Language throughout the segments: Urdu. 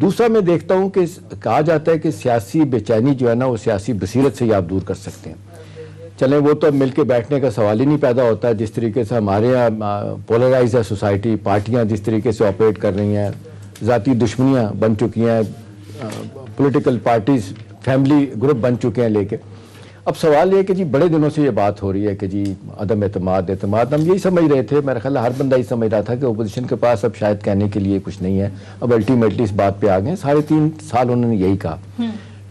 دوسرا میں دیکھتا ہوں کہ کہا جاتا ہے کہ سیاسی بے چینی جو ہے نا وہ سیاسی بصیرت سے ہی آپ دور کر سکتے ہیں. چلیں وہ تو مل کے بیٹھنے کا سوال ہی نہیں پیدا ہوتا. جس طریقے سے ہمارے یہاں پولرائز ہے سوسائٹی, پارٹیاں جس طریقے سے آپریٹ کر رہی ہیں, ذاتی دشمنیاں بن چکی ہیں, پولیٹیکل پارٹیز فیملی گروپ بن چکے ہیں لے کے. اب سوال یہ ہے کہ جی بڑے دنوں سے یہ بات ہو رہی ہے کہ جی عدم اعتماد, ہم یہی سمجھ رہے تھے, میرا خیال ہے ہر بندہ ہی سمجھ رہا تھا کہ اپوزیشن کے پاس اب شاید کہنے کے لیے کچھ نہیں ہے. اب الٹیمیٹلی اس بات پہ آ گئے. 3.5 سال انہوں نے یہی کہا.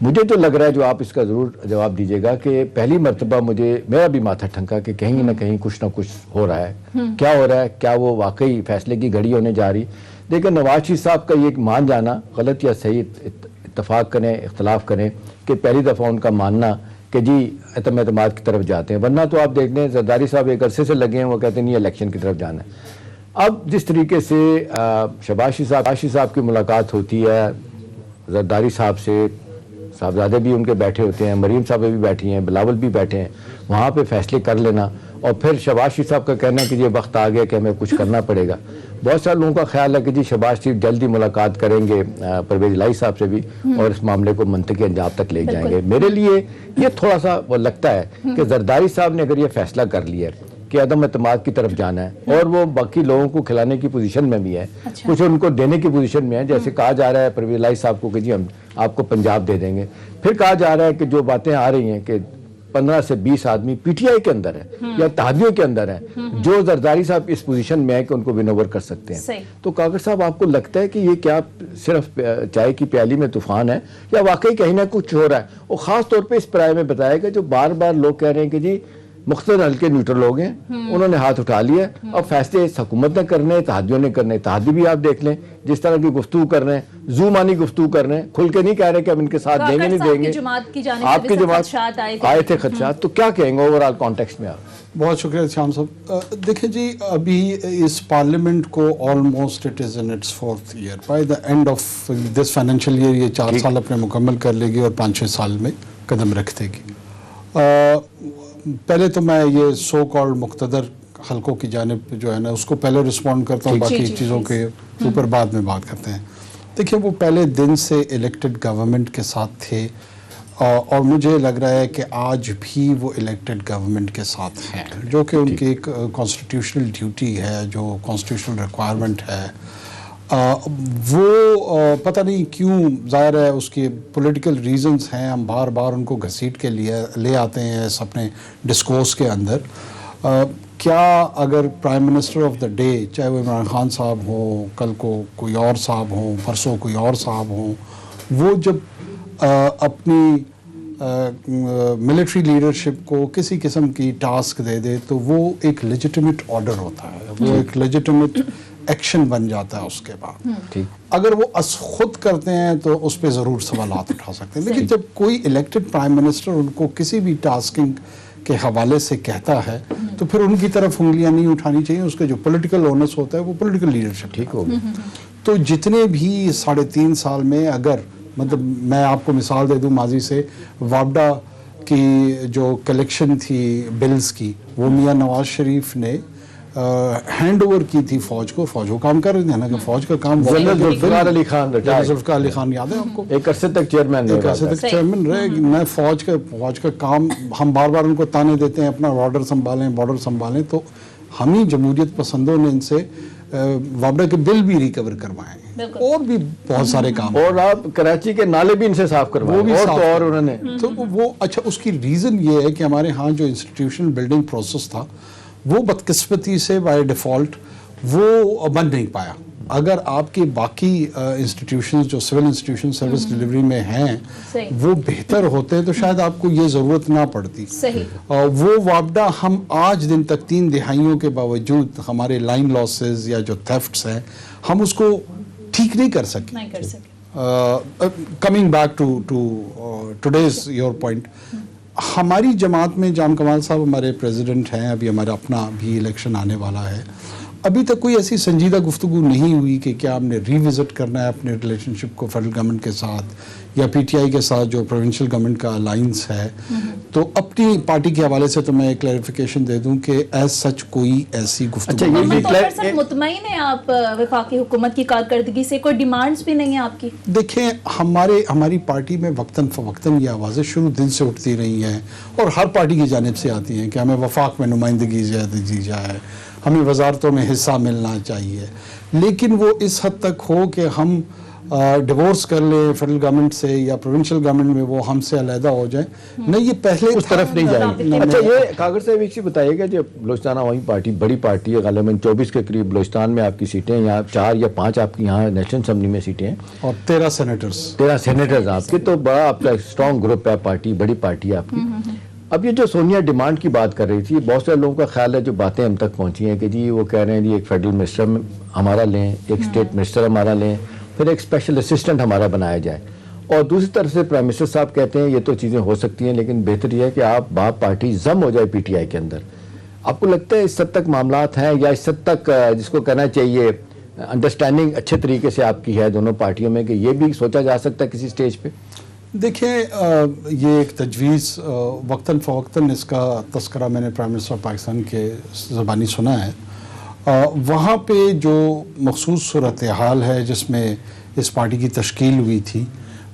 مجھے تو لگ رہا ہے, جو آپ اس کا ضرور جواب دیجیے گا, کہ پہلی مرتبہ میرا بھی ماتھا ٹھنکا کہ کہیں نہ کہیں کچھ نہ کچھ ہو رہا ہے. کیا ہو رہا ہے, کیا وہ واقعی فیصلے کی گھڑی ہونے جا رہی. دیکھیں نواز شریف صاحب کا یہ مان جانا, غلط یا صحیح اتفاق کریں اختلاف کریں, کہ پہلی دفعہ ان کا ماننا کہ جی عدم اعتماد کی طرف جاتے ہیں. ورنہ تو آپ دیکھ لیں زرداری صاحب ایک عرصے سے لگے ہیں, وہ کہتے ہیں نہیں الیکشن کی طرف جانا ہے. اب جس طریقے سے شہباز شریف صاحب کی ملاقات ہوتی ہے زرداری صاحب سے, صاحبزادے بھی ان کے بیٹھے ہوتے ہیں, مریم صاحب بھی بیٹھی ہیں, بلاول بھی بیٹھے ہیں, وہاں پہ فیصلے کر لینا, اور پھر شہباز شریف صاحب کا کہنا کہ یہ وقت آ گیا کہ ہمیں کچھ کرنا پڑے گا. بہت سارے لوگوں کا خیال ہے کہ جی شہباز شریف جلدی ملاقات کریں گے پرویز الہی صاحب سے بھی, اور اس معاملے کو منطقی انجام تک لے جائیں گے. میرے لیے یہ تھوڑا سا وہ لگتا ہے کہ زرداری صاحب نے اگر یہ فیصلہ کر لیا ہے کہ عدم اعتماد کی طرف جانا ہے, اور وہ باقی لوگوں کو کھلانے کی پوزیشن میں بھی ہے, کچھ ان کو دینے کی پوزیشن میں ہے, جیسے کہا جا رہا ہے پرویز الہی صاحب کو کہ جی ہم آپ کو پنجاب دے دیں گے. پھر کہا جا رہا ہے کہ جو باتیں آ رہی ہیں کہ 15 سے 20 آدمی پی ٹی آئی کے اندر ہیں یا اتحادیوں کے اندر ہیں جو زرداری صاحب اس پوزیشن میں ہے کہ ان کو ون اوور کر سکتے ہیں. تو کاکڑ صاحب آپ کو لگتا ہے کہ یہ کیا صرف چائے کی پیالی میں طوفان ہے, یا واقعی کہیں نہ کچھ ہو رہا ہے؟ اور خاص طور پہ اس پرائے میں بتایا گا جو بار بار لوگ کہہ رہے ہیں کہ جی مختلف حلقے نیوٹرل لوگ ہیں, انہوں نے ہاتھ اٹھا لیا, اور فیصلے حکومت نے کرنے, اتحادیوں نے کرنے. اتحادی بھی آپ دیکھ لیں جس طرح کی گفتگو کر رہے ہیں, زومانی گفتگو کر رہے ہیں, کھل کے نہیں کہہ رہے کہ ہم ان کے ساتھ دیں گے نہیں دیں گے. آپ کی جماعت آئے تھے خدشات, تو کیا کہیں گے اوور آل کانٹیکسٹ میں آپ؟ بہت شکریہ شام صاحب. دیکھیں جی ابھی اس پارلیمنٹ کو almost it is in its 4th year. By the end of this financial year یہ 4 سال اپنے مکمل کر لے گی اور 5-6 سال میں قدم رکھ دے گی. پہلے تو میں یہ سو کالڈ مقتدر حلقوں کی جانب جو ہے نا اس کو پہلے رسپونڈ کرتا ہوں, باقی چیزوں کے اوپر بعد میں بات کرتے ہیں. دیکھیں وہ پہلے دن سے الیکٹڈ گورنمنٹ کے ساتھ تھے, اور مجھے لگ رہا ہے کہ آج بھی وہ الیکٹڈ گورنمنٹ کے ساتھ ہیں, جو کہ ان کی ایک کانسٹیٹیوشنل ڈیوٹی ہے, جو کانسٹیٹیوشنل ریکوائرمنٹ ہے. وہ پتہ نہیں کیوں, ظاہر ہے اس کے پولیٹیکل ریزنز ہیں, ہم بار بار ان کو گھسیٹ کے لے آتے ہیں اس اپنے ڈسکورس کے اندر. کیا اگر prime minister of the day, چاہے وہ عمران خان صاحب ہوں, کل کو کوئی اور صاحب ہوں, پرسوں کوئی اور صاحب ہوں, وہ جب اپنی ملٹری لیڈرشپ کو کسی قسم کی ٹاسک دے دے تو وہ ایک لیجیٹمیٹ آرڈر ہوتا ہے, وہ ایک لیجیٹمیٹ ایکشن بن جاتا ہے اس کے بعد. اگر وہ خود کرتے ہیں تو اس پہ ضرور سوالات اٹھا سکتے ہیں, لیکن جب کوئی الیکٹڈ پرائم منسٹر ان کو کسی بھی ٹاسکنگ کے حوالے سے کہتا ہے تو پھر ان کی طرف انگلیاں نہیں اٹھانی چاہیے. اس کا جو پولیٹیکل اونس ہوتا ہے وہ پولیٹیکل لیڈرشپ ٹھیک ہوگی. تو جتنے بھی 3.5 سال میں, اگر مطلب میں آپ کو مثال دے دوں ماضی سے, وابڈا کی جو کلیکشن تھی بلز کی, وہ میاں نواز شریف نے ہینڈ اوور کی تھی فوج کو. فوج کو کام کر رہے تھے نا, کہ فوج کا کام ذوالفقار علی خان یاد ہے آپ کو, ایک عرصے تک چیئرمین رہے. میں فوج کا کام, ہم بار بار ان کو تانے دیتے ہیں اپنا بارڈر سنبھالیں, تو ہم ہی جمہوریت پسندوں نے ان سے وابڈا کے بل بھی ریکور کروائے ہیں, اور بھی بہت سارے کام, اور آپ کراچی کے نالے بھی ان سے صاف کروائے, اور انہوں نے تو وہ اچھا. اس کی ریزن یہ ہے کہ ہمارے ہاں جو انسٹیٹیوشنل بلڈنگ پروسیس تھا وہ بدقسمتی سے بائی ڈیفالٹ وہ بن نہیں پایا. اگر آپ کے باقی انسٹیٹیوشنز جو سول انسٹیٹیوشن سروس ڈلیوری میں ہیں وہ بہتر ہوتے تو شاید آپ کو یہ ضرورت نہ پڑتی. وہ وابڈا ہم آج دن تک 3 دہائیوں کے باوجود ہمارے لائن لاسز یا جو تھیفٹس ہیں ہم اس کو ٹھیک نہیں کر سکے. Coming back to today's your point, ہماری جماعت میں جام کمال صاحب ہمارے پریزیڈنٹ ہیں, ابھی ہمارا اپنا بھی الیکشن آنے والا ہے. ابھی تک کوئی ایسی سنجیدہ گفتگو نہیں ہوئی کہ کیا ہم نے ریوزٹ کرنا ہے اپنے ریلیشن شپ کو فیڈرل گورنمنٹ کے ساتھ یا پی ٹی آئی کے ساتھ جو پروونشل گورنمنٹ کا الائنس ہے. تو اپنی پارٹی کے حوالے سے تو میں ایک کلیریفیکیشن دے دوں کہ ایز سچ کوئی ایسی گفتگو محمد طاہر صاحب مطمئن ہیں آپ وفاقی حکومت کی کارکردگی سے؟ کوئی ڈیمانڈز بھی نہیں ہیں آپ کی؟ دیکھیں ہماری پارٹی میں وقتاً فوقتاً یہ آوازیں شروع دن سے اٹھتی رہی ہیں اور ہر پارٹی کی جانب سے آتی ہیں کہ ہمیں وفاق میں نمائندگی زیادہ دی جائے, ہمیں وزارتوں میں حصہ ملنا چاہیے, لیکن وہ اس حد تک ہو کہ ہم ڈیورس کر لیں فیڈرل گورنمنٹ سے یا پروونشل گورنمنٹ میں وہ ہم سے علیحدہ ہو جائیں. نہیں, یہ پہلے اس طرف نہیں جائے گی. اچھا یہ کاغذ صاحب ایک چیز بتائیے گا, جو بلوچستان عوامی پارٹی بڑی پارٹی ہے, غالباً 24 کے قریب بلوچستان میں آپ کی سیٹیں, یہاں 4 یا 5 آپ کی یہاں نیشنل اسمبلی میں سیٹیں ہیں اور 13 سینیٹرز آپ کے, تو بڑا آپ کا اسٹرانگ گروپ ہے پارٹی, بڑی پارٹی ہے آپ کی. اب یہ جو سونیا ڈیمانڈ کی بات کر رہی تھی, بہت سے لوگوں کا خیال ہے جو باتیں ہم تک پہنچی ہیں کہ جی وہ کہہ رہے ہیں جی ایک فیڈرل منسٹر ہمارا لیں, ایک اسٹیٹ منسٹر ہمارا لیں, پھر ایک اسپیشل اسسٹنٹ ہمارا بنایا جائے. اور دوسری طرف سے پرائم منسٹر صاحب کہتے ہیں یہ تو چیزیں ہو سکتی ہیں لیکن بہتر یہ ہے کہ آپ باپ پارٹی ضم ہو جائے پی ٹی آئی کے اندر. آپ کو لگتا ہے اس حد تک معاملات ہیں, یا اس حد تک جس کو کہنا چاہیے انڈرسٹینڈنگ اچھے طریقے سے آپ کی ہے دونوں پارٹیوں میں, کہ یہ بھی سوچا جا سکتا ہے کسی سٹیج پہ؟ دیکھیں یہ ایک تجویز وقتاً فوقتاً اس کا تذکرہ میں نے پرائم منسٹر پاکستان کے زبانی سنا ہے. وہاں پہ جو مخصوص صورتحال ہے جس میں اس پارٹی کی تشکیل ہوئی تھی,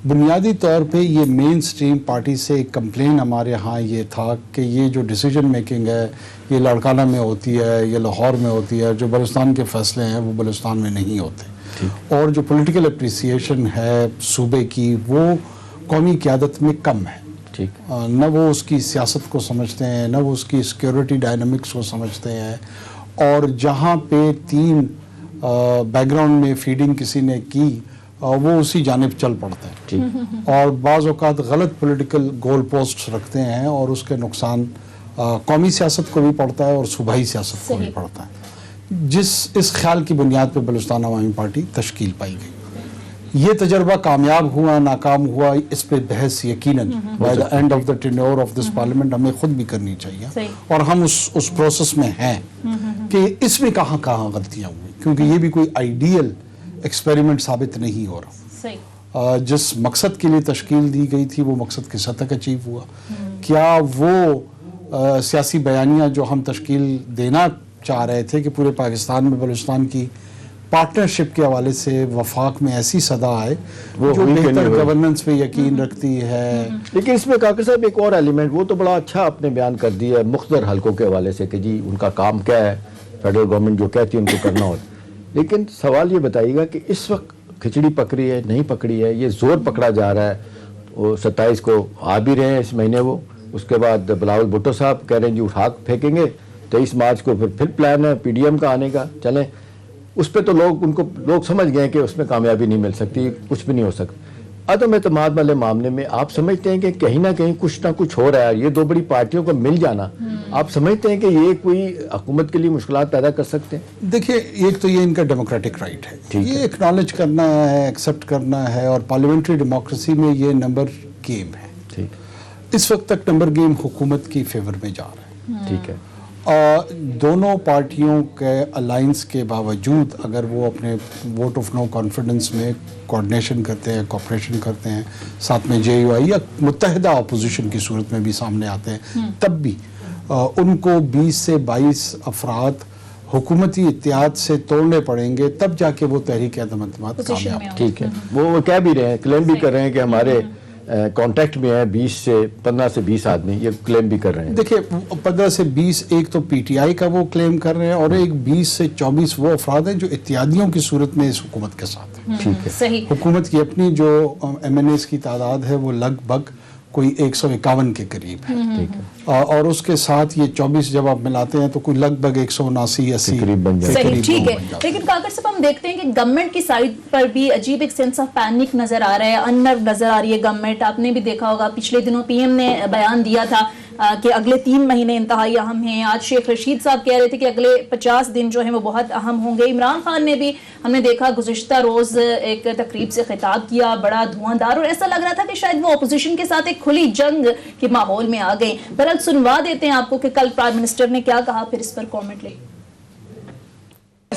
بنیادی طور پہ یہ مین سٹریم پارٹی سے ایک کمپلین ہمارے ہاں یہ تھا کہ یہ جو ڈیسیجن میکنگ ہے یہ لاڑکانہ میں ہوتی ہے, یہ لاہور میں ہوتی ہے, جو بلوچستان کے فیصلے ہیں وہ بلوچستان میں نہیں ہوتے, اور جو پولیٹیکل اپریسیشن ہے صوبے کی وہ قومی قیادت میں کم ہے. نہ وہ اس کی سیاست کو سمجھتے ہیں, نہ وہ اس کی سیکیورٹی ڈائنامکس کو سمجھتے ہیں, اور جہاں پہ 3 بیک گراؤنڈ میں فیڈنگ کسی نے کی وہ اسی جانب چل پڑتے ہیں, اور بعض اوقات غلط پولیٹیکل گول پوسٹ رکھتے ہیں, اور اس کے نقصان قومی سیاست کو بھی پڑتا ہے اور صوبائی سیاست کو بھی پڑتا ہے. اس خیال کی بنیاد پہ بلوچستان عوامی پارٹی تشکیل پائی گئی. یہ تجربہ کامیاب ہوا ناکام ہوا, اس پہ بحث یقیناً by the end of the tenure of this parliament ہمیں خود بھی کرنی چاہیے, اور ہم اس پروسیس میں ہیں کہ اس میں کہاں کہاں غلطیاں ہوئی, کیونکہ یہ بھی کوئی آئیڈیل ایکسپیریمنٹ ثابت نہیں ہو رہا. جس مقصد کے لیے تشکیل دی گئی تھی وہ مقصد کس حد تک اچیو ہوا, کیا وہ سیاسی بیانیہ جو ہم تشکیل دینا چاہ رہے تھے کہ پورے پاکستان میں بلوچستان کی پارٹنرشپ کے حوالے سے وفاق میں ایسی صدا آئے جو بہتر گورننس پہ یقین رکھتی ہے. لیکن اس میں کاکر صاحب ایک اور ایلیمنٹ, وہ تو بڑا اچھا آپ نے بیان کر دیا ہے مختصر حلقوں کے حوالے سے کہ جی ان کا کام کیا ہے, فیڈرل گورنمنٹ جو کہتی ہے ان کو کرنا ہوتا. لیکن سوال یہ بتائیے گا کہ اس وقت کھچڑی پکڑی ہے نہیں پکڑی ہے, یہ زور پکڑا جا رہا ہے, وہ 27 کو آ بھی رہے ہیں اس مہینے, وہ اس کے بعد بلاول بھٹو صاحب کہہ رہے ہیں جی اٹھا پھینکیں گے, 23 مارچ کو پھر پلان ہے پی ڈی ایم کا آنے کا. چلیں اس پہ تو لوگ سمجھ گئے کہ اس میں کامیابی نہیں مل سکتی, کچھ بھی نہیں ہو سکتا. عدم اعتماد والے معاملے میں آپ سمجھتے ہیں کہ کہیں نہ کہیں کچھ نہ کچھ ہو رہا ہے, یہ 2 بڑی پارٹیوں کو مل جانا, آپ سمجھتے ہیں کہ یہ کوئی حکومت کے لیے مشکلات پیدا کر سکتے ہیں؟ دیکھیں ایک تو یہ ان کا ڈیموکریٹک رائٹ ہے, یہ اکنالج کرنا ہے, ایکسیپٹ کرنا ہے, اور پارلیمنٹری ڈیموکریسی میں یہ نمبر گیم ہے. اس وقت تک نمبر گیم حکومت کی فیور میں جا رہا ہے. ٹھیک ہے. دونوں پارٹیوں کے الائنس کے باوجود اگر وہ اپنے ووٹ آف نو کانفیڈنس میں کوآرڈینیشن کرتے ہیں, کوآپریشن کرتے ہیں, ساتھ میں جے یو آئی یا متحدہ اپوزیشن کی صورت میں بھی سامنے آتے ہیں, تب بھی ان کو 20 سے 22 افراد حکومتی اتحاد سے توڑنے پڑیں گے, تب جا کے وہ تحریک عدم اعتماد کامیاب. ٹھیک ہے, وہ کہہ بھی رہے ہیں, کلیم بھی کر رہے ہیں کہ ہمارے کانٹیکٹ میں ہیں 15 سے 20 آدمی, یہ کلیم بھی کر رہے ہیں. دیکھیں 15 سے 20 ایک تو پی ٹی آئی کا وہ کلیم کر رہے ہیں, اور ایک 20 سے 24 وہ افراد ہیں جو اتحادیوں کی صورت میں اس حکومت کے ساتھ ہیں. ٹھیک ہے. حکومت کی اپنی جو ایم این ایز کی تعداد ہے وہ لگ بھگ کوئی 151 کے قریب ہے, اور اس کے ساتھ یہ 24 جب آپ ملاتے ہیں تو کوئی لگ بھگ 179-80 قریب بن جاتے ہیں. ٹھیک ہے. لیکن کاکر صاحب ہم دیکھتے ہیں کہ گورنمنٹ کی سائڈ پر بھی عجیب ایک سینس آف پینک نظر آ رہا ہے, اننرو نظر آ رہی ہے گورنمنٹ. آپ نے بھی دیکھا ہوگا پچھلے دنوں پی ایم نے بیان دیا تھا کہ اگلے 3 مہینے انتہائی اہم ہیں. آج شیخ رشید صاحب کہہ رہے تھے کہ اگلے 50 دن جو ہیں وہ بہت اہم ہوں گے. عمران خان نے بھی ہم نے دیکھا گزشتہ روز ایک تقریب سے خطاب کیا, بڑا دھواندار, اور ایسا لگ رہا تھا کہ شاید وہ اپوزیشن کے ساتھ ایک کھلی جنگ کے ماحول میں آ گئے. بہرحال سنوا دیتے ہیں آپ کو کہ کل پرائم منسٹر نے کیا کہا, پھر اس پر کامنٹ لیں.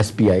SPI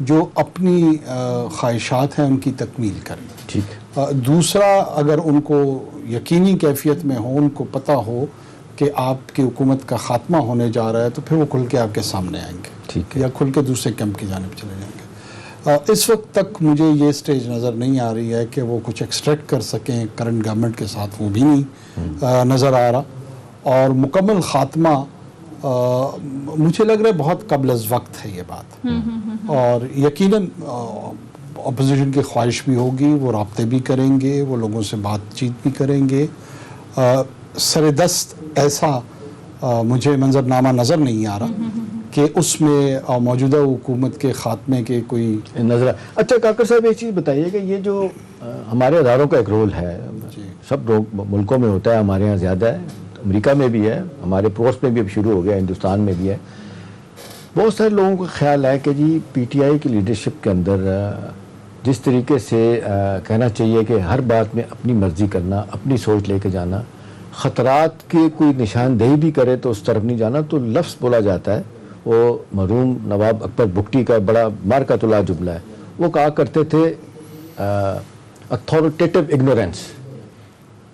جو اپنی خواہشات ہیں ان کی تکمیل کریں. ٹھیک. دوسرا اگر ان کو یقینی کیفیت میں ہو, ان کو پتہ ہو کہ آپ کی حکومت کا خاتمہ ہونے جا رہا ہے, تو پھر وہ کھل کے آپ کے سامنے آئیں گے. ٹھیک. یا کھل کے دوسرے کیمپ کی جانب چلے جائیں گے. اس وقت تک مجھے یہ سٹیج نظر نہیں آ رہی ہے کہ وہ کچھ ایکسٹریکٹ کر سکیں کرنٹ گورنمنٹ کے ساتھ, وہ بھی نہیں نظر آ رہا. اور مکمل خاتمہ مجھے لگ رہا ہے بہت قبل از وقت ہے یہ بات. اور یقیناً اپوزیشن کی خواہش بھی ہوگی, وہ رابطے بھی کریں گے, وہ لوگوں سے بات چیت بھی کریں گے. سر دست ایسا مجھے منظرنامہ نظر نہیں آ رہا کہ اس میں موجودہ حکومت کے خاتمے کے کوئی نظر. اچھا کاکڑ صاحب ایک چیز بتائیے کہ یہ جو ہمارے اداروں کا ایک رول ہے, سب ملکوں میں ہوتا ہے, ہمارے ہاں زیادہ ہے, امریکہ میں بھی ہے, ہمارے پڑوس میں بھی اب شروع ہو گیا, ہندوستان میں بھی ہے. بہت سارے لوگوں کا خیال ہے کہ جی پی ٹی آئی کی لیڈرشپ کے اندر جس طریقے سے کہنا چاہیے کہ ہر بات میں اپنی مرضی کرنا, اپنی سوچ لے کے جانا, خطرات کی کوئی نشاندہی بھی کرے تو اس طرف نہیں جانا. تو لفظ بولا جاتا ہے, وہ مرحوم نواب اکبر بگٹی کا بڑا مارکۃ اللہ جملہ ہے. وہ کہا کرتے تھے اتھارٹیٹیو اگنورینس.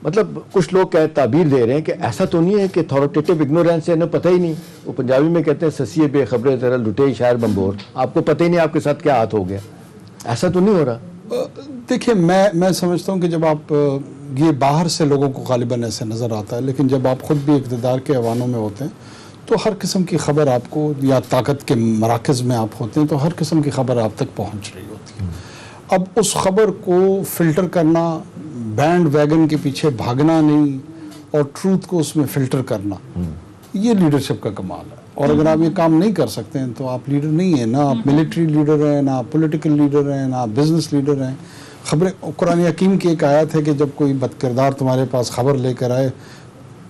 مطلب کچھ لوگ تعبیر دے رہے ہیں کہ ایسا تو نہیں ہے کہ اتھارٹیٹیو اگنورینس ہے انہیں پتہ ہی نہیں. وہ پنجابی میں کہتے ہیں سسیے بے خبرے ذرا لٹے شاعر بمبور, آپ کو پتہ ہی نہیں آپ کے ساتھ کیا ہاتھ ہو گیا. ایسا تو نہیں ہو رہا. دیکھیں میں سمجھتا ہوں کہ جب آپ یہ باہر سے لوگوں کو غالباً ایسے نظر آتا ہے, لیکن جب آپ خود بھی اقتدار کے ایوانوں میں ہوتے ہیں تو ہر قسم کی خبر آپ کو, یا طاقت کے مراکز میں آپ ہوتے ہیں تو ہر قسم کی خبر آپ تک پہنچ رہی ہوتی ہے. اب اس خبر کو فلٹر کرنا, بینڈ ویگن کے پیچھے بھاگنا نہیں, اور ٹروتھ کو اس میں فلٹر کرنا, یہ لیڈرشپ کا کمال ہے. اور اگر آپ یہ کام نہیں کر سکتے ہیں تو آپ لیڈر نہیں ہیں. نہ آپ ملٹری لیڈر ہیں, نہ آپ پولیٹیکل لیڈر ہیں, نہ آپ بزنس لیڈر ہیں. خبریں, قرآن حکیم کی ایک آیت ہے کہ جب کوئی بد کردار تمہارے پاس خبر لے کر آئے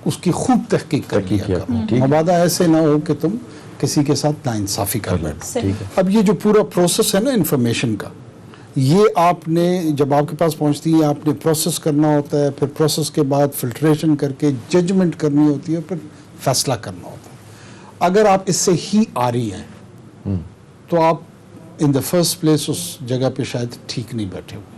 اس کی خوب تحقیق کر لیا کرو, مبادا ایسے نہ ہو کہ تم کسی کے ساتھ ناانصافی کر بیٹھو. اب یہ جو پورا پروسیس ہے نا انفارمیشن کا, یہ آپ نے جب آپ کے پاس پہنچتی ہے آپ نے پروسیس کرنا ہوتا ہے, پھر پروسیس کے بعد فلٹریشن کر کے ججمنٹ کرنی ہوتی ہے, پھر فیصلہ کرنا ہوتا ہے. اگر آپ اس سے ہی آ رہی ہیں تو آپ ان دا فرسٹ پلیس اس جگہ پہ شاید ٹھیک نہیں بیٹھے ہوئے.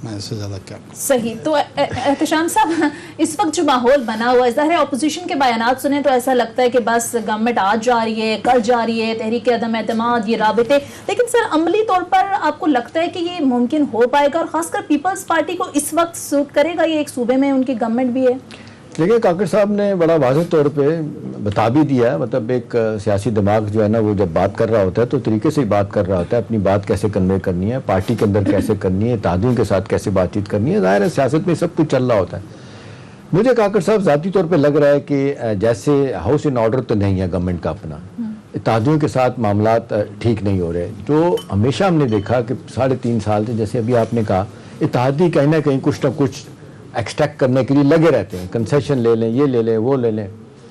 میں اس سے زیادہ کیا کروں. صحیح. تو احتشام صاحب, اس وقت جو ماحول بنا ہوا ہے, ظاہر ہے اپوزیشن کے بیانات سنیں تو ایسا لگتا ہے کہ بس گورنمنٹ آج جا رہی ہے, کل جا رہی ہے, تحریک عدم اعتماد, یہ رابطے, لیکن سر عملی طور پر آپ کو لگتا ہے کہ یہ ممکن ہو پائے گا, اور خاص کر پیپلز پارٹی کو اس وقت سوٹ کرے گا؟ یہ ایک صوبے میں ان کی گورنمنٹ بھی ہے. دیکھیے کاکڑ صاحب نے بڑا واضح طور پہ بتا بھی دیا ہے. مطلب ایک سیاسی دماغ جو ہے نا, وہ جب بات کر رہا ہوتا ہے تو طریقے سے ہی بات کر رہا ہوتا ہے, اپنی بات کیسے کنوے کرنی ہے, پارٹی کے اندر کیسے کرنی ہے, اتحادیوں کے ساتھ کیسے بات چیت کرنی ہے. ظاہر ہے سیاست میں سب کچھ چل رہا ہوتا ہے. مجھے کاکڑ صاحب ذاتی طور پہ لگ رہا ہے کہ جیسے ہاؤس ان آرڈر تو نہیں ہے گورنمنٹ کا اپنا, اتحادیوں کے ساتھ معاملات ٹھیک نہیں ہو رہے. جو ہمیشہ ہم نے دیکھا کہ 3.5 سال سے, جیسے ابھی آپ نے کہا, اتحادی کہیں نہ کہیں کچھ نہ کچھ ایکسٹریکٹ کرنے کے لیے لگے رہتے ہیں, کنسیشن لے لیں, یہ لے لیں, وہ لے لیں.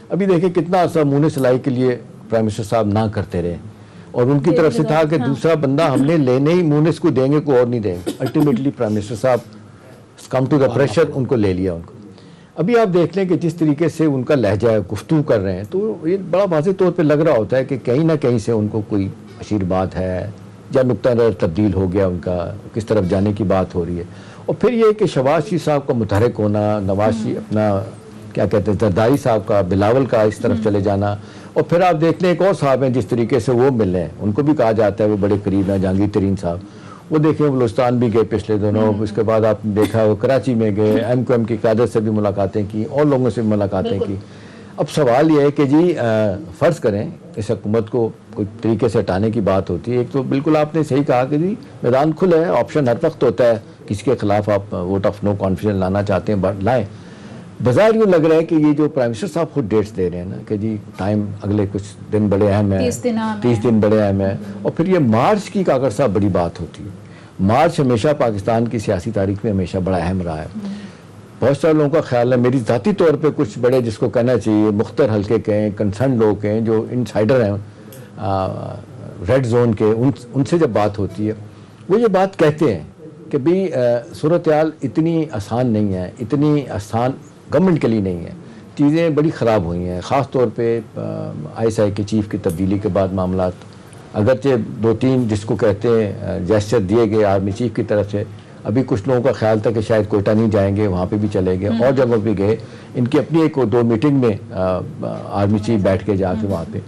ابھی دیکھیں کتنا عرصہ منہ سلائی کے لیے پرائم منسٹر صاحب نہ کرتے رہے, اور ان کی طرف سے تھا کہ دوسرا بندہ ہم نے لینے ہی, مونس کو دیں گے, کو اور نہیں دیں گے. الٹیمیٹلی پرائم منسٹر صاحب کم ٹو دا پریشر, ان کو لے لیا ان کو. ابھی آپ دیکھ لیں کہ جس طریقے سے ان کا لہجہ گفتگو کر رہے ہیں تو یہ بڑا واضح طور پہ لگ رہا ہوتا ہے کہ کہیں نہ کہیں سے ان کو کوئی اشیر بات ہے, یا نقطہ نظر تبدیل ہو گیا ان کا, کس طرف جانے کی بات ہو رہی ہے. اور پھر یہ کہ شہباز شریف صاحب کا متحرک ہونا, نواز شریف اپنا کیا کہتے ہیں زرداری صاحب کا, بلاول کا اس طرف چلے جانا, اور پھر آپ دیکھ لیں ایک اور صاحب ہیں جس طریقے سے وہ مل رہے ہیں, ان کو بھی کہا جاتا ہے وہ بڑے قریب ہیں, جہانگیر ترین صاحب. وہ دیکھیں بلوچستان بھی گئے پچھلے دنوں, اس کے بعد آپ نے دیکھا وہ کراچی میں گئے, MQM کی قیادت سے بھی ملاقاتیں کی, اور لوگوں سے بھی ملاقاتیں کی. اب سوال یہ ہے کہ جی فرض کریں اس حکومت کو کوئی طریقے سے ہٹانے کی بات ہوتی ہے, ایک تو بالکل آپ نے صحیح کہا کہ جی میدان کھلا ہے, آپشن ہر وقت ہوتا ہے, کسی کے خلاف آپ ووٹ آف نو کانفیڈنس لانا چاہتے ہیں لائیں. بظاہر یوں لگ رہا ہے کہ یہ جو پرائم منسٹر صاحب خود ڈیٹس دے رہے ہیں نا کہ جی ٹائم اگلے کچھ دن بڑے اہم ہیں, 30 دن بڑے اہم ہیں. اور پھر یہ مارچ کی کاکڑ صاحب بڑی بات ہوتی ہے. مارچ ہمیشہ پاکستان کی سیاسی تاریخ میں ہمیشہ بڑا اہم رہا ہے. بہت سارے لوگوں کا خیال ہے, میری ذاتی طور پہ کچھ بڑے جس کو کہنا چاہیے مختار حلقے کے کنسرن لوگ کہیں, جو انسائڈر ہیں ریڈ زون کے, ان سے جب بات ہوتی ہے وہ یہ بات کہتے ہیں کہ بھی صورتحال اتنی آسان نہیں ہے, اتنی آسان گورنمنٹ کے لیے نہیں ہے, چیزیں بڑی خراب ہوئی ہیں. خاص طور پہ ISI کے چیف کی تبدیلی کے بعد معاملات اگرچہ 2-3 جس کو کہتے ہیں جیسچر دیے گئے آرمی چیف کی طرف سے، ابھی کچھ لوگوں کا خیال تھا کہ شاید کوئٹہ نہیں جائیں گے، وہاں پہ بھی چلے گئے، اور جگہوں پہ گئے، ان کی اپنی 1-2 میٹنگ میں آرمی چیف بیٹھ کے جا کے وہاں پہ.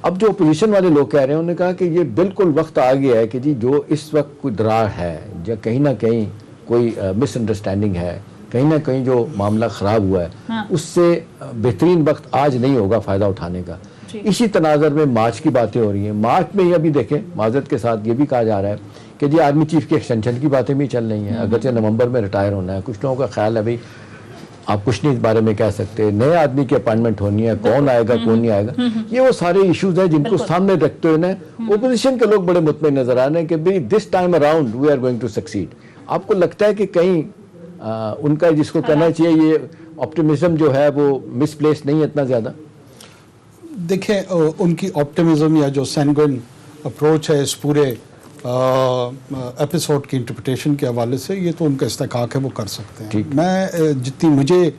اب جو اپوزیشن والے لوگ کہہ رہے ہیں، انہوں نے کہا کہ یہ بالکل وقت آ گیا ہے کہ جی جو اس وقت کوئی درار ہے یا کہیں نہ کہیں کوئی مس انڈرسٹینڈنگ ہے، کہیں نہ کہیں جو معاملہ خراب ہوا ہے، اس سے بہترین وقت آج نہیں ہوگا فائدہ اٹھانے کا. اسی تناظر میں مارچ کی باتیں ہو رہی ہیں. مارچ میں یہ ابھی دیکھیں، معذرت کے ساتھ یہ بھی کہا جا رہا ہے کہ جی آرمی چیف کی ایکسٹینشن کی باتیں بھی چل رہی ہیں، اگرچہ نومبر میں ریٹائر ہونا ہے. کچھ لوگوں کا خیال ہے بھائی آپ کچھ نہیں اس بارے میں کہہ سکتے، نئے آدمی کی اپائنٹمنٹ ہونی ہے، کون آئے گا کون نہیں آئے گا. یہ وہ سارے ایشوز ہیں جن کو سامنے رکھتے ہوئے اپوزیشن کے لوگ بڑے مطمئن نظر آ رہے ہیں کہ بھائی this time around we are going to succeed. آپ کو لگتا ہے کہ کہیں ان کا جس کو کہنا چاہیے یہ آپٹیمزم جو ہے وہ مس پلیس نہیں ہے اتنا زیادہ؟ دیکھیں ان کی آپٹیمزم یا جو سینگوئن اپروچ ہے اس پورے ایپیسوڈ کی انٹرپریٹیشن کے حوالے سے، یہ تو ان کا استحقاق ہے، وہ کر سکتے ہیں. میں جتنی مجھے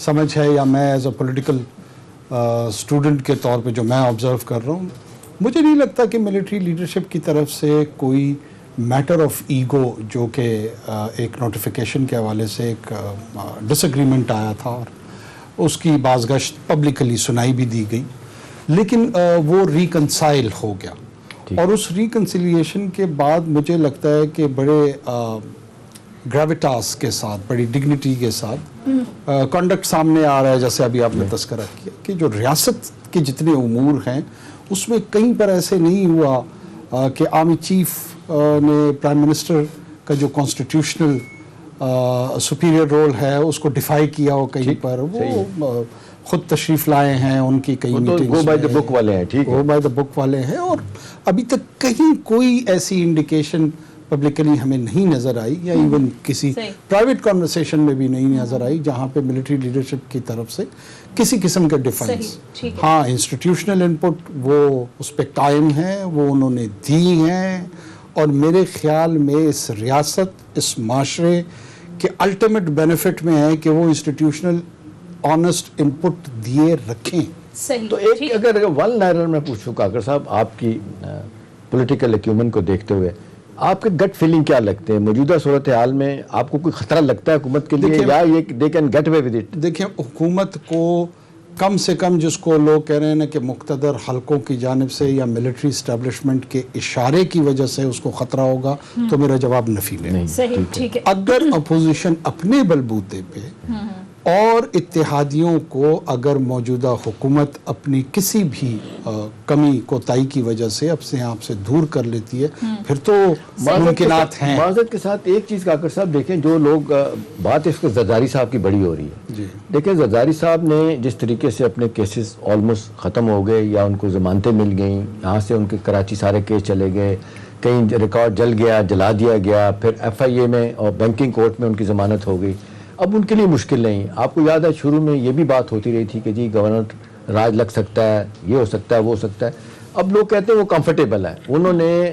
سمجھ ہے یا میں ایز اے پولیٹیکل اسٹوڈنٹ کے طور پہ جو میں آبزرو کر رہا ہوں، مجھے نہیں لگتا کہ ملٹری لیڈرشپ کی طرف سے کوئی میٹر آف ایگو جو کہ ایک نوٹیفیکیشن کے حوالے سے ایک ڈس ایگریمنٹ آیا تھا اور اس کی بازگشت پبلکلی سنائی بھی دی گئی، لیکن وہ ریکنسائل ہو گیا. اور اس ریکنسیلیشن کے بعد مجھے لگتا ہے کہ بڑے گریویٹاس کے ساتھ، بڑی ڈگنیٹی کے ساتھ کنڈکٹ سامنے آ رہا ہے. جیسے ابھی آپ نے تذکرہ کیا کہ جو ریاست کے جتنے امور ہیں اس میں کہیں پر ایسے نہیں ہوا کہ آرمی چیف نے پرائم منسٹر کا جو کانسٹیٹیوشنل سپیریئر رول ہے اس کو ڈیفائی کیا ہو. کہیں پر وہ خود تشریف لائے ہیں، ان کی کئی میٹنگز گو بائی دا بک والے ہیں، ٹھیک ہے، گو بائی دا بک والے ہیں. اور ابھی تک کہیں کوئی ایسی انڈیکیشن پبلکلی ہمیں نہیں نظر آئی، یا ایون کسی پرائیویٹ کنورسیشن میں بھی نہیں نظر آئی جہاں پہ ملٹری لیڈرشپ کی طرف سے کسی قسم کا ڈیفنس. ہاں انسٹیٹیوشنل انپٹ وہ اس پہ قائم ہیں، وہ انہوں نے دی ہیں، اور میرے خیال میں اس ریاست، اس معاشرے کے الٹیمیٹ بینیفٹ میں ہے کہ وہ انسٹیٹیوشنل آنسٹ انپٹ دیے رکھیں. تو ایک اگر ون لائنر میں پوچھوں کاکر صاحب، آپ کی پولیٹیکل ایکیومن کو دیکھتے ہوئے آپ کے گٹ فیلنگ کیا لگتے ہیں موجودہ صورتحال میں؟ آپ کو کوئی خطرہ لگتا ہے حکومت کے لیے، یا یہ they can get away with it? دیکھیں حکومت کو کم سے کم، جس کو لوگ کہہ رہے ہیں کہ مقتدر حلقوں کی جانب سے یا ملٹری اسٹیبلشمنٹ کے اشارے کی وجہ سے اس کو خطرہ ہوگا، تو میرا جواب نفی ہے. اگر اپوزیشن اپنے بلبوتے پہ اور اتحادیوں کو اگر موجودہ حکومت اپنی کسی بھی کمی کوتاہی کی وجہ سے اپنے آپ سے دور کر لیتی ہے، پھر تو ممکنات ہیں. معذرت کے ساتھ ایک چیز کاکر صاحب دیکھیں، جو لوگ بات اس کو زرداری صاحب کی بڑی ہو رہی ہے، دیکھیں زرداری صاحب نے جس طریقے سے اپنے کیسز آلموسٹ ختم ہو گئے یا ان کو ضمانتیں مل گئیں، یہاں سے ان کے کراچی سارے کیس چلے گئے، کہیں ریکارڈ جل گیا، جلا دیا گیا، پھر FIA میں اور بینکنگ کورٹ میں ان کی ضمانت ہو گئی. اب ان کے لیے مشکل نہیں. آپ کو یاد ہے شروع میں یہ بھی بات ہوتی رہی تھی کہ جی گورنر راج لگ سکتا ہے، یہ ہو سکتا ہے، وہ ہو سکتا ہے. اب لوگ کہتے ہیں وہ کمفرٹیبل ہے. انہوں نے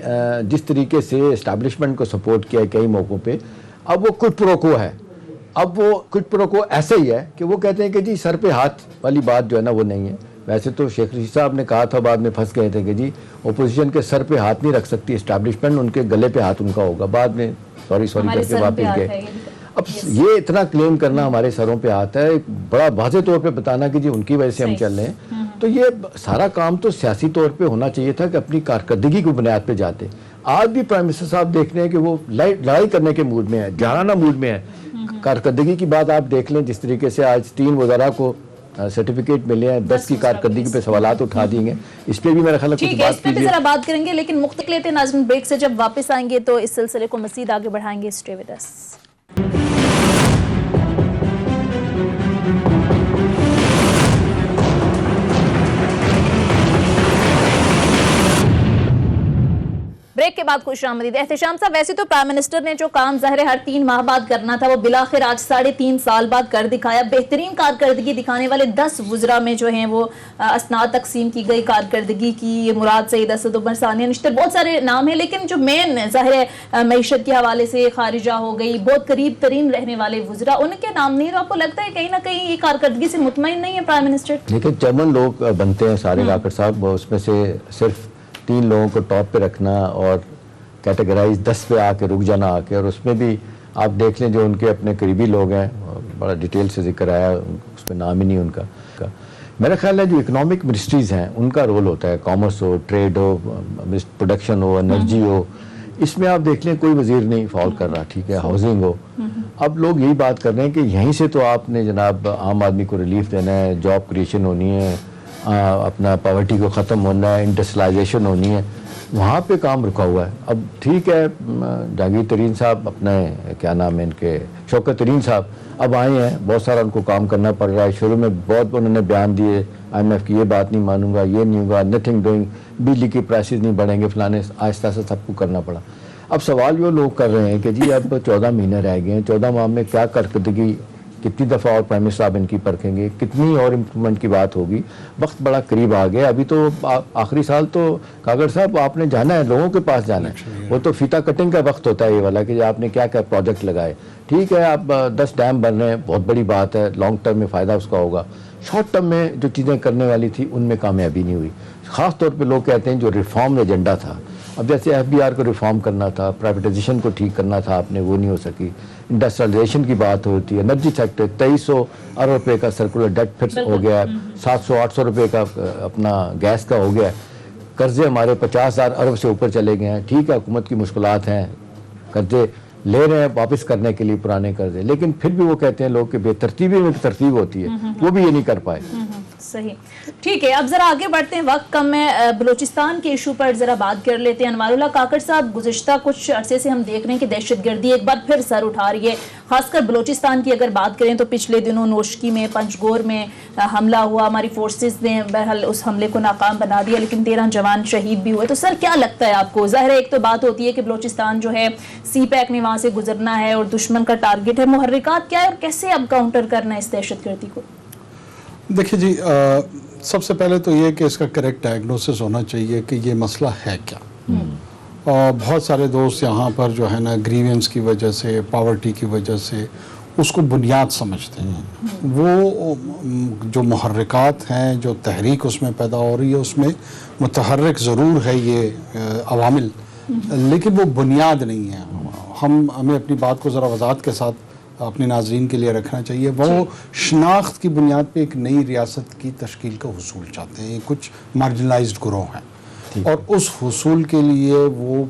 جس طریقے سے اسٹیبلشمنٹ کو سپورٹ کیا ہے کئی موقعوں پہ، اب وہ کچھ پروکو ہے. اب وہ کچھ پروکو ایسا ہی ہے کہ وہ کہتے ہیں کہ جی سر پہ ہاتھ والی بات جو ہے نا وہ نہیں ہے. ویسے تو شیخ رشید صاحب نے کہا تھا، بعد میں پھنس گئے تھے کہ جی اپوزیشن کے سر پہ ہاتھ نہیں رکھ سکتی اسٹیبلشمنٹ، ان کے گلے پہ ہاتھ ان کا ہوگا. بعد میں سوری کر کے واپس گئے. اب یہ اتنا کلیم کرنا ہمارے سروں پہ آتا ہے، بڑا واضح طور پہ بتانا کہ جی ان کی وجہ سے ہم چل رہے ہیں. تو یہ سارا کام تو سیاسی طور پہ ہونا چاہیے تھا کہ اپنی کارکردگی کی بنیاد پہ جاتے. آج بھی پرائم منسٹر صاحب دیکھ رہے ہیں کہ وہ لڑائی کرنے کے موڈ میں ہے، جارانہ موڈ میں ہے. کارکردگی کی بات آپ دیکھ لیں، جس طریقے سے آج 3 وزراء کو سرٹیفکیٹ ملے ہیں، 10 کی کارکردگی پہ سوالات اٹھا دیے گئے. اس پہ بھی میرا خیال ہے کچھ بات کیجیے. ذرا بات کریں گے، لیکن مختصر لیتے ہیں ناظرین بریک سے. جب واپس آئیں گے تو اس سلسلے کو مزید آگے بڑھائیں گے. Stay with us. بریک کے بعد خوش آمدید. احتشام صاحب، ویسے تو پرائم منسٹر نے جو کام ظاہر 3 ماہ بعد کرنا تھا وہ بلاخر آج 3.5 سال بعد کر دکھایا. بہترین کارکردگی دکھانے والے 10 وزراء میں جو ہیں وہ اسناد تقسیم کی گئی کارکردگی کی. مراد سعید، اسد عمر، ثانیہ نشتر، بہت سارے نام ہیں، لیکن جو مین ظاہر ہے معیشت کے حوالے سے خارجہ ہو گئی، بہت قریب ترین رہنے والے وزراء، ان کے نام نہیں. آپ کو لگتا ہے کہیں نہ کہیں یہ کارکردگی سے مطمئن نہیں ہے پرائم منسٹر؟ لیکن چیئرمین لوگ بنتے ہیں سارے کاکر صاحب، اس میں سے صرف 3 لوگوں کو ٹاپ پہ رکھنا اور کیٹیگرائز 10 پہ آ کے رک جانا آ کے, اور اس میں بھی آپ دیکھ لیں جو ان کے اپنے قریبی لوگ ہیں, بڑا ڈیٹیل سے ذکر آیا, اس پہ نام ہی نہیں ان کا. میرا خیال ہے جو اکنامک منسٹریز ہیں ان کا رول ہوتا ہے, کامرس ہو, ٹریڈ ہو, پروڈکشن ہو, انرجی ہو, اس میں آپ دیکھ لیں کوئی وزیر نہیں فال کر رہا, ٹھیک ہے, ہاؤسنگ ہو. اب لوگ یہی بات کر رہے ہیں کہ یہیں سے تو آپ نے جناب عام آدمی کو ریلیف دینا ہے, جاب کریشن ہونی ہے, اپنا پاورٹی کو ختم ہونا ہے, انڈسٹریلائزیشن ہونی ہے, وہاں پہ کام رکا ہوا ہے. اب ٹھیک ہے, جہانگیر ترین صاحب اپنے کیا نام ہے ان کے, شوکت ترین صاحب اب آئے ہیں, بہت سارا ان کو کام کرنا پڑ رہا ہے. شروع میں بہت انہوں نے بیان دیے, IMF کی یہ بات نہیں مانوں گا, یہ نہیں ہوگا, نتھنگ ڈوئنگ, بجلی کی پرائسز نہیں بڑھیں گے, فلانے, آہستہ آہستہ سب کو کرنا پڑا. اب سوال یہ لوگ کر رہے ہیں کہ جی اب 14 مہینے رہ گئے ہیں, 14 ماہ میں کیا کارکردگی, کتنی دفعہ اور پرائم منسٹر صاحب ان کی پرکھیں گے, کتنی اور امپرومنٹ کی بات ہوگی. وقت بڑا قریب آ گیا. ابھی تو آخری سال تو کاغڑ صاحب آپ نے جانا ہے, لوگوں کے پاس جانا ہے, وہ تو فیتا کٹنگ کا وقت ہوتا ہے یہ والا کہ آپ نے کیا کیا پروجیکٹ لگائے. ٹھیک ہے, آپ 10 ڈیم بن رہے ہیں, بہت بڑی بات ہے, لانگ ٹرم میں فائدہ اس کا ہوگا. شارٹ ٹرم میں جو چیزیں کرنے والی تھی ان میں کامیابی نہیں ہوئی. خاص طور پہ لوگ کہتے ہیں جو ریفارم ایجنڈا تھا, اب جیسے FBR کو ریفارم کرنا تھا, پرائیویٹائزیشن کو ٹھیک کرنا تھا آپ نے, وہ نہیں ہو سکی. انڈسٹریلائزیشن کی بات ہوتی ہے, انرجی سیکٹر 2300 ارب روپے کا سرکولر ڈیٹ پھر ہو گیا ہے, 700-800 روپے کا اپنا گیس کا ہو گیا ہے. قرضے ہمارے 50,000 ارب سے اوپر چلے گئے ہیں. ٹھیک ہے, حکومت کی مشکلات ہیں, قرضے لے رہے ہیں واپس کرنے کے لیے پرانے قرضے, لیکن پھر بھی وہ کہتے ہیں لوگ کہ بے ترتیبی میں ترتیب ہوتی ہے, وہ بھی یہ نہیں کر پائے. صحیح, ٹھیک ہے. اب ذرا آگے بڑھتے ہیں, وقت کم ہے, بلوچستان کے ایشو پر ذرا بات کر لیتے ہیں. انوار اللہ کاکڑ صاحب, گزشتہ کچھ عرصے سے ہم دیکھ رہے ہیں کہ دہشت گردی ایک بار پھر سر اٹھا رہی ہے, خاص کر بلوچستان کی اگر بات کریں تو پچھلے دنوں نوشکی میں, پنجگور میں حملہ ہوا, ہماری فورسز نے بہرحال اس حملے کو ناکام بنا دیا, لیکن 13 جوان شہید بھی ہوئے. تو سر کیا لگتا ہے آپ کو؟ ظاہر ہے ایک تو بات ہوتی ہے کہ بلوچستان جو ہے سی پیک نے وہاں سے گزرنا ہے اور دشمن کا ٹارگٹ ہے, محرکات کیا ہے اور کیسے اب کاؤنٹر کرنا ہے اس دہشت گردی کو؟ دیکھیے جی, سب سے پہلے تو یہ کہ اس کا کریکٹ ڈائگنوسس ہونا چاہیے کہ یہ مسئلہ ہے کیا. اور بہت سارے دوست یہاں پر جو ہے نا گریوینس کی وجہ سے, پاورٹی کی وجہ سے اس کو بنیاد سمجھتے ہیں. وہ جو محرکات ہیں, جو تحریک اس میں پیدا ہو رہی ہے, اس میں متحرک ضرور ہے یہ عوامل, لیکن وہ بنیاد نہیں ہے. ہمیں اپنی بات کو ذرا وضاحت کے ساتھ اپنے ناظرین کے لیے رکھنا چاہیے. وہ شناخت کی بنیاد پہ ایک نئی ریاست کی تشکیل کا حصول چاہتے ہیں. کچھ مارجنلائزڈ گروہ ہیں اور اس حصول کے لیے وہ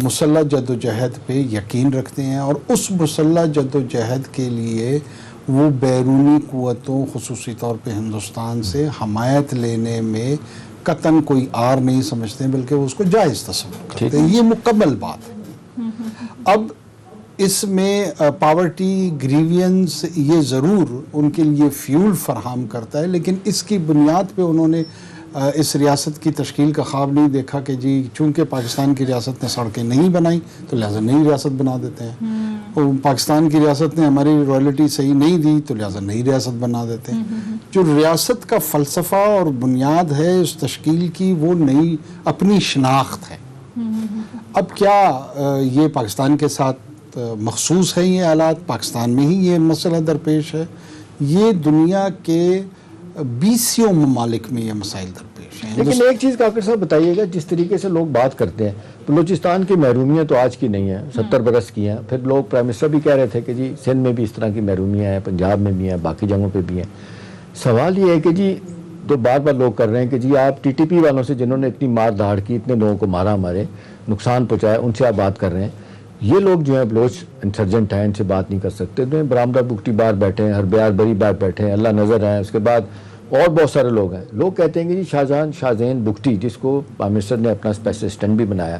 مسلح جد و جہد پہ یقین رکھتے ہیں, اور اس مسلح جد و جہد کے لیے وہ بیرونی قوتوں, خصوصی طور پہ ہندوستان سے حمایت لینے میں قطعاً کوئی آر نہیں سمجھتے, بلکہ وہ اس کو جائز تصور کرتے ہیں. یہ مکمل بات ہے. اب اس میں پاورٹی, گریوینس یہ ضرور ان کے لیے فیول فراہم کرتا ہے, لیکن اس کی بنیاد پہ انہوں نے اس ریاست کی تشکیل کا خواب نہیں دیکھا کہ جی چونکہ پاکستان کی ریاست نے سڑکیں نہیں بنائی تو لہٰذا نئی ریاست بنا دیتے ہیں, اور پاکستان کی ریاست نے ہماری رائلٹی صحیح نہیں دی تو لہٰذا نئی ریاست بنا دیتے ہیں. جو ریاست کا فلسفہ اور بنیاد ہے اس تشکیل کی, وہ نئی اپنی شناخت ہے. اب کیا یہ پاکستان کے ساتھ مخصوص ہے یہ حالات, پاکستان میں ہی یہ مسئلہ درپیش ہے؟ یہ دنیا کے 20 ممالک میں یہ مسائل درپیش ہیں. لیکن ایک چیز کاکڑ صاحب بتائیے گا, جس طریقے سے لوگ بات کرتے ہیں, بلوچستان کی محرومیاں تو آج کی نہیں ہیں, 70 برس کی ہیں. پھر لوگ پرائم منسٹر بھی کہہ رہے تھے کہ جی سندھ میں بھی اس طرح کی محرومیاں ہیں, پنجاب میں بھی ہیں, باقی جگہوں پہ بھی ہیں. سوال یہ ہے کہ جی تو بار بار لوگ کر رہے ہیں کہ جی آپ TTP والوں سے, جنہوں نے اتنی مار دھاڑ کی, اتنے لوگوں کو مارا, ہمارے نقصان پہنچایا, ان سے آپ بات کر رہے ہیں. یہ لوگ جو ہیں بلوچ انسرجنٹ ہیں, ان سے بات نہیں کر سکتے. تو برامدہ بگٹی بار بیٹھے ہیں, ہربیار بری بار بیٹھے ہیں, اللہ نظر ہیں, اس کے بعد اور بہت سارے لوگ ہیں. لوگ کہتے ہیں کہ جی شاہزین بگٹی, جس کو پرائم منسٹر نے اپنا اسپیشل اسٹینڈ بھی بنایا,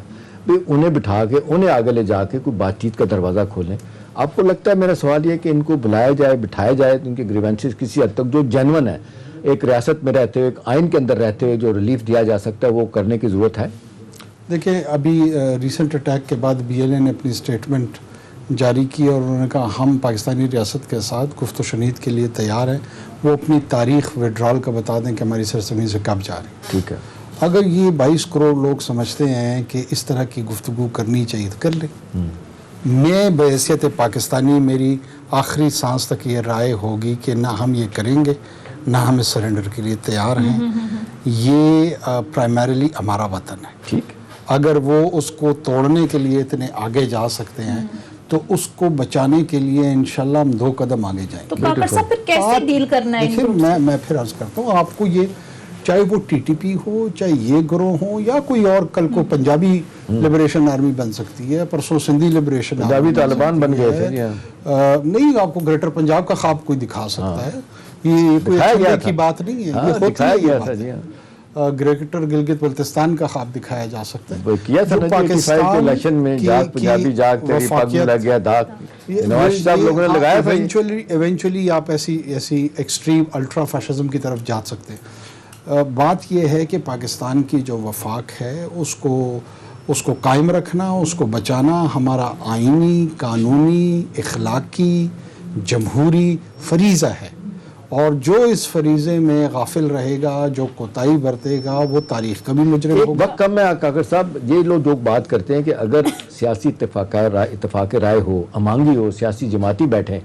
انہیں بٹھا کے انہیں آگے لے جا کے کوئی بات چیت کا دروازہ کھولیں. آپ کو لگتا ہے, میرا سوال یہ ہے کہ ان کو بلایا جائے, بٹھایا جائے, ان کے گریوینسز کسی حد تک جو جینون ہے, ایک ریاست میں رہتے ہوئے, ایک آئین کے اندر رہتے ہوئے جو ریلیف دیا جا سکتا ہے, وہ کرنے کی ضرورت ہے؟ دیکھیں, ابھی ریسنٹ اٹیک کے بعد BLA نے اپنی اسٹیٹمنٹ جاری کی اور انہوں نے کہا ہم پاکستانی ریاست کے ساتھ گفت و شنید کے لیے تیار ہیں. وہ اپنی تاریخ وڈرال کا بتا دیں کہ ہماری سرزمین سے کب جا رہی ہے. ٹھیک ہے, اگر یہ 22 کروڑ لوگ سمجھتے ہیں کہ اس طرح کی گفتگو کرنی چاہیے تو کر لیں. میں بحیثیت پاکستانی, میری آخری سانس تک یہ رائے ہوگی کہ نہ ہم یہ کریں گے, نہ ہم اس سرنڈر کے لیے تیار ہیں. یہ پرائمریلی ہمارا وطن ہے. ٹھیک. اگر وہ اس کو توڑنے کے لیے اتنے آگے جا سکتے ہیں تو اس کو بچانے کے لیے انشاءاللہ ہم 2 قدم آگے جائیں. تو کاکڑ صاحب پھر کیسے ڈیل کرنا ہے؟ دیکھیں میں پھر عرض کرتا ہوں آپ کو, یہ چاہے وہ ٹی ٹی پی ہو, چاہے یہ گروہ ہو, یا کوئی اور, کل کو پنجابی لبریشن آرمی بن سکتی ہے, پرسوں سندھی لبریشن پنجابی طالبان بن گئے تھے. نہیں, آپ کو گریٹر پنجاب کا خواب کوئی دکھا سکتا ہے. یہ کوئی اچھے کی بات نہیں ہے, یہ ہوتی ہے یہ بات. گریٹر گلگت بلتستان کا خواب دکھایا جا سکتا ہے. کیا تھا پاکستان کے الیکشن میں جاگ پنجابی جاگ تیری پگ میں لگ گیا داغ, نواز صاحب لوگوں نے لگایا تھا. ایونچولی آپ ایسی ایکسٹریم الٹرا فیشزم کی طرف جا سکتے ہیں. بات یہ ہے کہ پاکستان کی جو وفاق ہے اس کو قائم رکھنا, اس کو بچانا ہمارا آئینی, قانونی, اخلاقی, جمہوری فریضہ ہے. اور جو اس فریضے میں غافل رہے گا, جو کوتاہی برتے گا, وہ تاریخ کا بھی مجرم ہوگا. وقت کم ہے کاکڑ صاحب. یہ لوگ بات کرتے ہیں کہ اگر سیاسی اتفاق رائے ہو, امانگی ہو, سیاسی جماعتی بیٹھیں,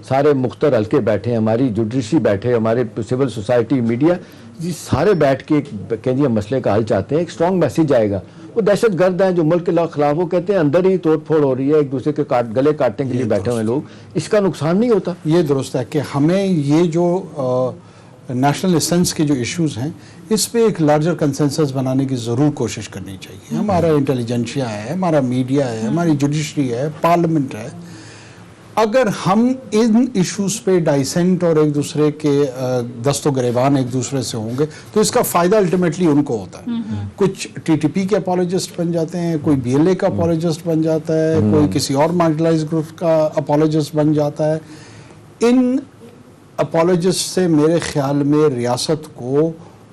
سارے مختار حلقے بیٹھے, ہماری جوڈیشری بیٹھے, ہمارے سول سوسائٹی, میڈیا, یہ سارے بیٹھ کے کہیں جی مسئلے کا حل چاہتے ہیں, ایک اسٹرانگ میسیج آئے گا. وہ دہشت گرد ہیں جو ملک کے خلاف, وہ کہتے ہیں اندر ہی توڑ پھوڑ ہو رہی ہے, ایک دوسرے کے گلے کاٹنے کے لیے بیٹھے ہوئے لوگ, اس کا نقصان نہیں ہوتا. یہ درست ہے کہ ہمیں یہ جو نیشنل اسنس کے جو ایشوز ہیں اس پہ ایک لارجر کنسنسس بنانے کی ضرور کوشش کرنی چاہیے. ہمارا انٹیلیجنشیا ہے, ہمارا میڈیا ہے, ہماری جوڈیشری ہے, پارلیمنٹ ہے. اگر ہم ان ایشوز پہ ڈائسنٹ اور ایک دوسرے کے دست و گریبان ایک دوسرے سے ہوں گے تو اس کا فائدہ الٹیمیٹلی ان کو ہوتا ہے. کچھ ٹی ٹی پی کے اپالوجسٹ بن جاتے ہیں, کوئی بی ایل اے کا اپالوجسٹ بن جاتا ہے, کوئی کسی اور مارجنلائز گروپ کا اپالوجسٹ بن جاتا ہے. ان اپالوجسٹ سے میرے خیال میں ریاست کو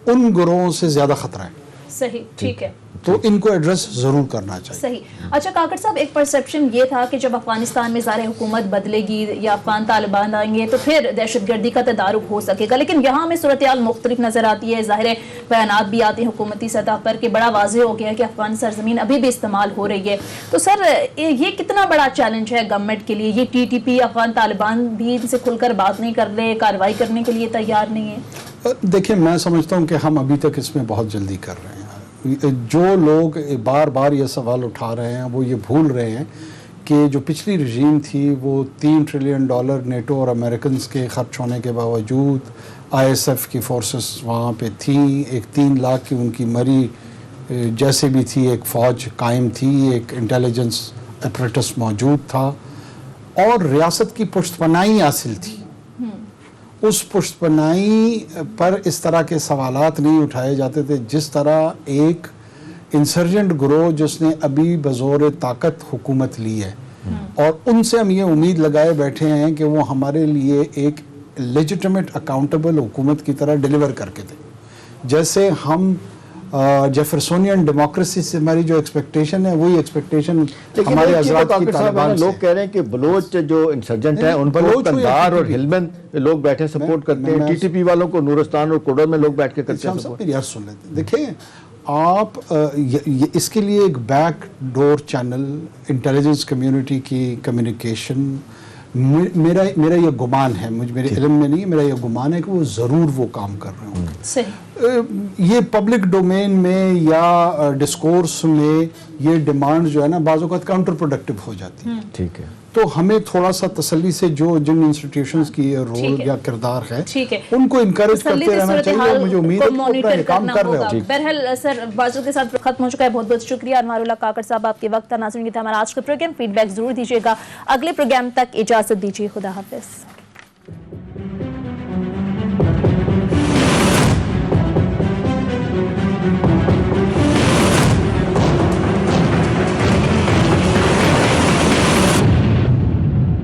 ان گروہوں سے زیادہ خطرہ ہے. صحیح, ٹھیک ہے, تو ان کو ایڈریس ضرور کرنا چاہیے. صحیح. اچھا کاکڑ صاحب, ایک پرسیپشن یہ تھا کہ جب افغانستان میں ظاہر حکومت بدلے گی یا افغان طالبان آئیں گے تو پھر دہشت گردی کا تدارک ہو سکے گا, لیکن یہاں ہمیں صورتحال مختلف نظر آتی ہے. ظاہر بیانات بھی آتے ہیں حکومتی سطح پر کہ بڑا واضح ہو گیا ہے کہ افغان سرزمین ابھی بھی استعمال ہو رہی ہے. تو سر یہ کتنا بڑا چیلنج ہے گورنمنٹ کے لیے؟ یہ T T P, Afghan Taliban بھی ان سے کھل کر بات نہیں کر رہے, کارروائی کرنے کے لیے تیار نہیں ہے. دیکھیں, میں سمجھتا ہوں کہ ہم ابھی تک اس میں بہت جلدی کر رہے ہیں. جو لوگ بار بار یہ سوال اٹھا رہے ہیں وہ یہ بھول رہے ہیں کہ جو پچھلی رجیم تھی وہ $3 ٹریلین نیٹو اور امریکنز کے خرچ ہونے کے باوجود آئی ایس ایف کی فورسز وہاں پہ تھیں, ایک 3 لاکھ کی ان کی مری جیسے بھی تھی, ایک فوج قائم تھی, ایک انٹیلیجنس اپریٹس موجود تھا, اور ریاست کی پشت پناہی حاصل تھی. اس پشت پناہی پر اس طرح کے سوالات نہیں اٹھائے جاتے تھے جس طرح ایک انسرجنٹ گروہ جس نے ابھی بزور طاقت حکومت لی ہے, اور ان سے ہم یہ امید لگائے بیٹھے ہیں کہ وہ ہمارے لیے ایک لیجیٹمیٹ اکاؤنٹیبل حکومت کی طرح ڈیلیور کر کے دیں. جیسے ہم جیفرسونین ڈیموکریسی سے ہماری جو ایکسپیکٹیشن ہے وہی ایکسپیکٹیشن ہمارے حضرات کی طالبان سے. لوگ کہہ رہے ہیں کہ بلوچ جو انسرجنٹ ہیں ان کو قندھار اور ہلمند لوگ بیٹھے سپورٹ کرتے ہیں, ٹی ٹی پی والوں کو نورستان اور کوڈر میں لوگ بیٹھ کے کرتے ہیں سپورٹ. میری عرض سن لیتے ہیں. دیکھیں آپ, اس کے لیے ایک back door channel, intelligence community کی کمیونیکیشن, میرا یہ گمان ہے, میرے علم میں نہیں, میرا یہ گمان ہے کہ وہ ضرور وہ کام کر رہے ہوں گے. یہ پبلک ڈومین میں یا ڈسکورس میں یہ ڈیمانڈ جو ہے نا بعض اوقات کاؤنٹر پروڈکٹیو ہو جاتی ہے. ٹھیک ہے, تو ہمیں تھوڑا سا تسلی سے جن انسٹیٹیوشنز کی رول یا کردار ہے ان کو انکریج کرتے رہنا چاہیے, اور مجھے امید ہے کہ وہ اپنا کام کر رہے ہوں. بہرحال سر بازو کے ساتھ ختم ہو چکا ہے. بہت بہت شکریہ انوار اللہ کاکڑ صاحب, آپ کے وقت. ناظرین یہ تھا ہمارا آج کا پروگرام. فیڈ بیک ضرور دیجیے گا. اگلے پروگرام تک اجازت دیجیے. خدا حافظ.